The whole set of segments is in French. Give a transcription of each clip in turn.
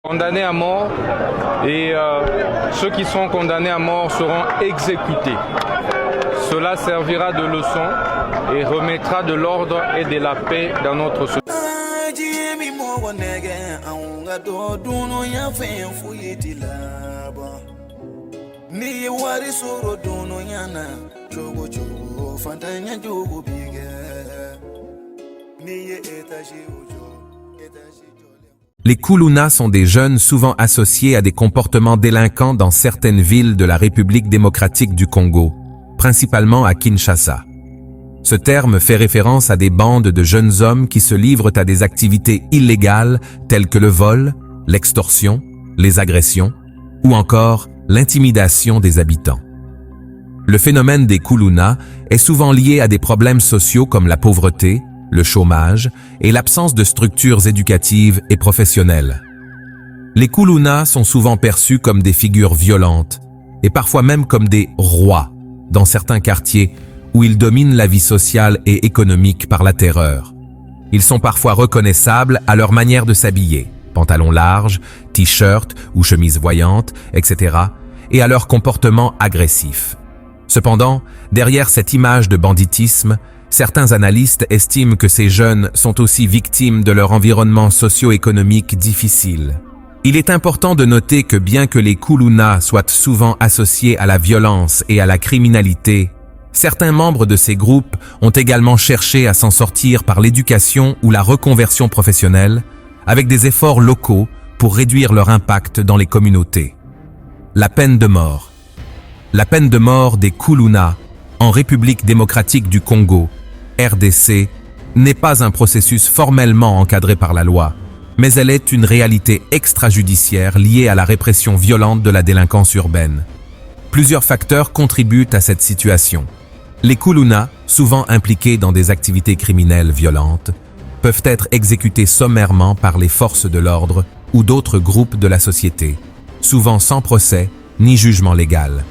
Condamnés à mort et ceux qui sont condamnés à mort seront exécutés. Cela servira de leçon et remettra de l'ordre et de la paix dans notre société. Les Koulouna sont des jeunes souvent associés à des comportements délinquants dans certaines villes de la République démocratique du Congo, principalement à Kinshasa. Ce terme fait référence à des bandes de jeunes hommes qui se livrent à des activités illégales telles que le vol, l'extorsion, les agressions ou encore l'intimidation des habitants. Le phénomène des Koulouna est souvent lié à des problèmes sociaux comme la pauvreté, le chômage et l'absence de structures éducatives et professionnelles. Les Koulouna sont souvent perçus comme des figures violentes et parfois même comme des rois dans certains quartiers où ils dominent la vie sociale et économique par la terreur. Ils sont parfois reconnaissables à leur manière de s'habiller, pantalons larges, t-shirts ou chemises voyantes, etc., et à leur comportement agressif. Cependant, derrière cette image de banditisme, certains analystes estiment que ces jeunes sont aussi victimes de leur environnement socio-économique difficile. Il est important de noter que bien que les Koulouna soient souvent associés à la violence et à la criminalité, certains membres de ces groupes ont également cherché à s'en sortir par l'éducation ou la reconversion professionnelle, avec des efforts locaux pour réduire leur impact dans les communautés. La peine de mort. La peine de mort des Koulouna en République démocratique du Congo, RDC, n'est pas un processus formellement encadré par la loi, mais elle est une réalité extrajudiciaire liée à la répression violente de la délinquance urbaine. Plusieurs facteurs contribuent à cette situation. Les Koulouna, souvent impliqués dans des activités criminelles violentes, peuvent être exécutés sommairement par les forces de l'ordre ou d'autres groupes de la société, souvent sans procès ni jugement légal.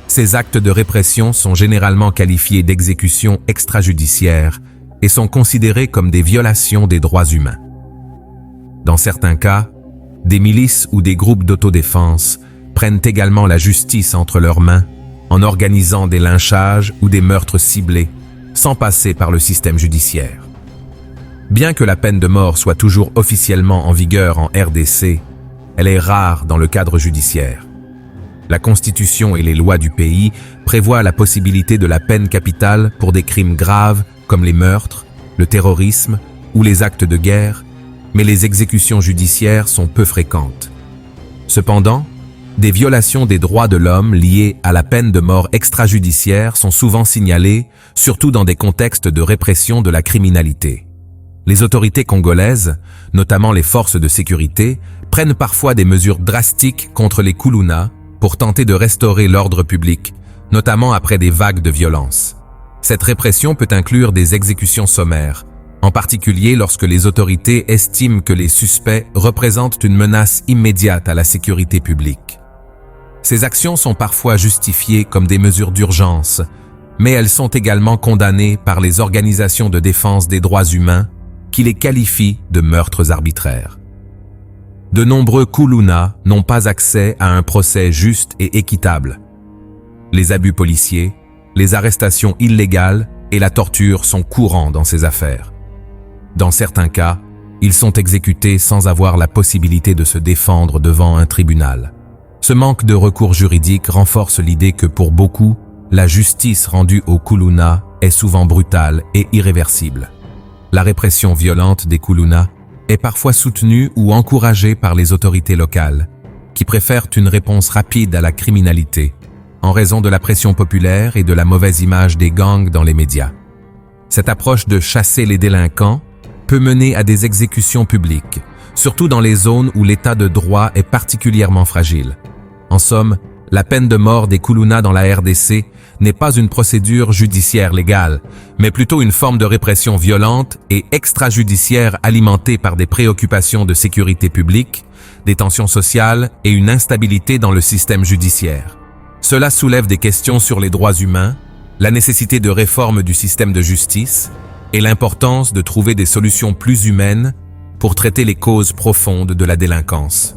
Ces actes de répression sont généralement qualifiés d'exécutions extrajudiciaires et sont considérés comme des violations des droits humains. Dans certains cas, des milices ou des groupes d'autodéfense prennent également la justice entre leurs mains en organisant des lynchages ou des meurtres ciblés, sans passer par le système judiciaire. Bien que la peine de mort soit toujours officiellement en vigueur en RDC, elle est rare dans le cadre judiciaire. La Constitution et les lois du pays prévoient la possibilité de la peine capitale pour des crimes graves comme les meurtres, le terrorisme ou les actes de guerre, mais les exécutions judiciaires sont peu fréquentes. Cependant, des violations des droits de l'homme liées à la peine de mort extrajudiciaire sont souvent signalées, surtout dans des contextes de répression de la criminalité. Les autorités congolaises, notamment les forces de sécurité, prennent parfois des mesures drastiques contre les Koulouna pour tenter de restaurer l'ordre public, notamment après des vagues de violence. Cette répression peut inclure des exécutions sommaires, en particulier lorsque les autorités estiment que les suspects représentent une menace immédiate à la sécurité publique. Ces actions sont parfois justifiées comme des mesures d'urgence, mais elles sont également condamnées par les organisations de défense des droits humains qui les qualifient de meurtres arbitraires. De nombreux Koulouna n'ont pas accès à un procès juste et équitable. Les abus policiers, les arrestations illégales et la torture sont courants dans ces affaires. Dans certains cas, ils sont exécutés sans avoir la possibilité de se défendre devant un tribunal. Ce manque de recours juridique renforce l'idée que pour beaucoup, la justice rendue aux Koulouna est souvent brutale et irréversible. La répression violente des Koulouna est parfois soutenue ou encouragée par les autorités locales, qui préfèrent une réponse rapide à la criminalité, en raison de la pression populaire et de la mauvaise image des gangs dans les médias. Cette approche de chasser les délinquants peut mener à des exécutions publiques, surtout dans les zones où l'état de droit est particulièrement fragile. En somme, la peine de mort des Koulouna dans la RDC n'est pas une procédure judiciaire légale, mais plutôt une forme de répression violente et extrajudiciaire alimentée par des préoccupations de sécurité publique, des tensions sociales et une instabilité dans le système judiciaire. Cela soulève des questions sur les droits humains, la nécessité de réforme du système de justice et l'importance de trouver des solutions plus humaines pour traiter les causes profondes de la délinquance.